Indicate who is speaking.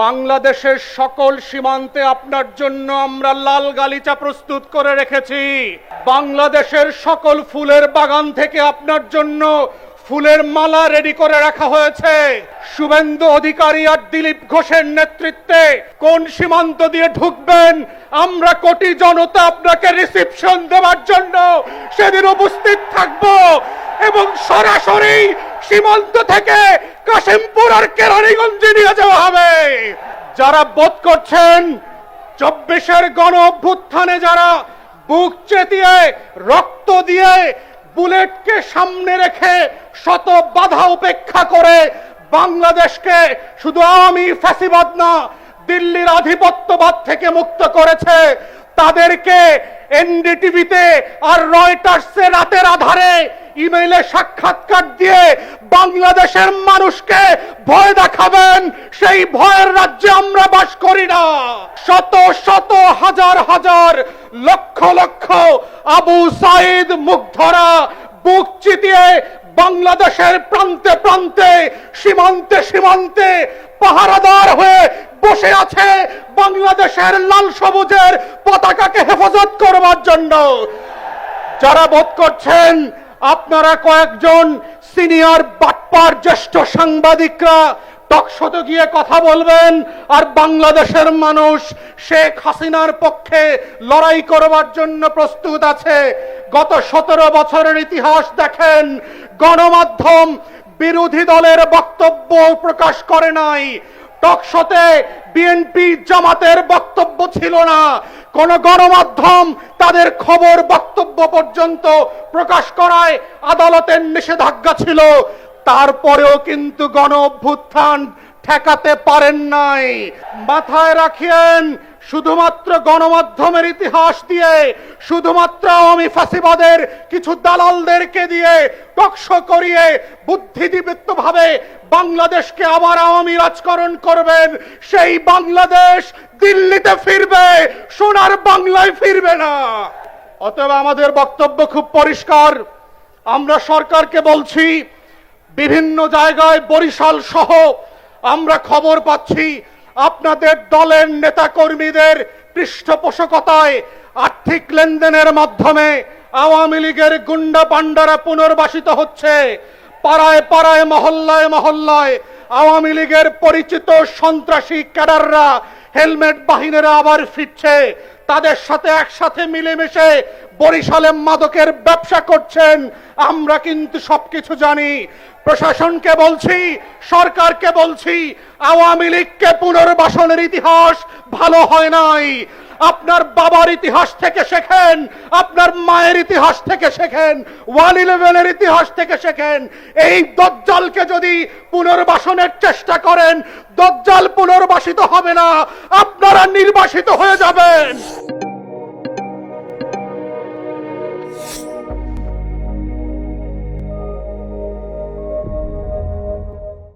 Speaker 1: বাংলাদেশের সকল সীমান্তে আপনার জন্য আমরা লাল গালিচা প্রস্তুত করে রেখেছি। বাংলাদেশের সকল ফুলের বাগান থেকে আপনার জন্য ফুলের মালা রেডি করে রাখা হয়েছে। শুভেন্দু অধিকারী আর দিলীপ ঘোষের নেতৃত্বে কোন সীমান্ত দিয়ে ঢুকবেন, আমরা কোটি জনতা আপনাকে রিসিপশন দেওয়ার জন্য সেদিন উপস্থিত থাকব এবং সরাসরি সীমান্ত থেকে কাশিমপুর আর কেরানীগঞ্জে নিয়ে যাওয়া হবে। যারা বোধ করছেন 24-এর গণ অভ্যুত্থানে যারা বুক চেতিয়ে রক্ত দিয়ে বুলেটকে সামনে রেখে শত বাধা উপেক্ষা করে বাংলাদেশকে শুধু আওয়ামী ফ্যাসিবাদ না দিল্লির আধিপত্যবাদ থেকে মুক্ত করেছে, তাদেরকে এনডিটিভিতে আর রয়টার্সে রাতের আধারে ইমেইলে সাক্ষাৎকার দিয়ে বাংলাদেশের মানুষকে ভয় দেখাবেন, সেই ভয়ের রাজ্যে আমরা বাস করি না। শত শত হাজার হাজার লক্ষ লক্ষ আবু সাইদ মুগ্ধরা বুক চিতিয়ে বাংলাদেশের প্রান্তে প্রান্তে সীমান্তে সীমান্তে পাহারাদার হয়ে বসে আছে বাংলাদেশের লাল সবুজের পতাকাকে হেফাজত করবার জন্য। যারা বোধ করছেন আপনারা কয়েকজন সিনিয়র বাটপার জ্যেষ্ঠ সাংবাদিকরা টকশোতে গিয়ে কথা বলবেন আর বাংলাদেশের মানুষ শেখ হাসিনার পক্ষে লড়াই করবার জন্য প্রস্তুত আছে, গত 17 বছরের ইতিহাস দেখেন, গণমাধ্যম বিরোধী দলের বক্তব্য প্রকাশ করে নাই। টকশোতে বিএনপি জামাতের বক্তব্য ছিল না, কোন গণমাধ্যম তাদের খবর বক্তব্য পর্যন্ত প্রকাশ করায় আদালতের নিষেধাজ্ঞা ছিল। তারপরেও কিন্তু গণ অভ্যুত্থান ঠেকাতে পারেন নাই। মাথায় রাখেন, শুধুমাত্র গণমাধ্যমের ইতিহাস দিয়ে, শুধুমাত্র আওয়ামী ফ্যাসিবাদের কিছু দালালদেরকে দিয়ে টকশো করিয়ে বুদ্ধিদীপ্ত ভাবে বাংলাদেশকে আবার আওয়ামী রাজকরণ করবেন, সেই বাংলাদেশ দিল্লিতে ফিরবে, সোনার বাংলায় ফিরবে না। অতএব আমাদের বক্তব্য খুব পরিষ্কার। আমরা সরকারকে বলছি, বিভিন্ন জায়গায় বরিশাল সহ আমরা খবর পাচ্ছি আপনাদের দলের নেতা কর্মীদের পৃষ্ঠপোষকতায় আর্থিক লেনদেনের মাধ্যমে আওয়ামী লীগের গুন্ডা পান্ডারা পুনর্বাসিত হচ্ছে। পাড়ায় পাড়ায় মহল্লায় মহল্লায় আওয়ামী লীগের পরিচিত সন্ত্রাসী ক্যাডাররা হেলমেট বাহিনীরা আবার ফিরছে, তাদের সাথে একসাথে মিলেমিশে বরিশালে মাদকের ব্যবসা করছেন। আমরা কিন্তু সবকিছু জানি। প্রশাসনকে বলছি, সরকারকে বলছি, আওয়ামী লীগকে পুনর্বাসনের ইতিহাস ভালো হয় নাই। আপনার বাবার ইতিহাস থেকে শেখেন, আপনার মায়ের ইতিহাস থেকে শেখেন, 111-এর ইতিহাস থেকে শেখেন। এই দজ্জালকে যদি পুনর্বাসনের চেষ্টা করেন, দজ্জাল পুনর্বাসিত হবে না, আপনারা নির্বাসিত হয়ে যাবেন।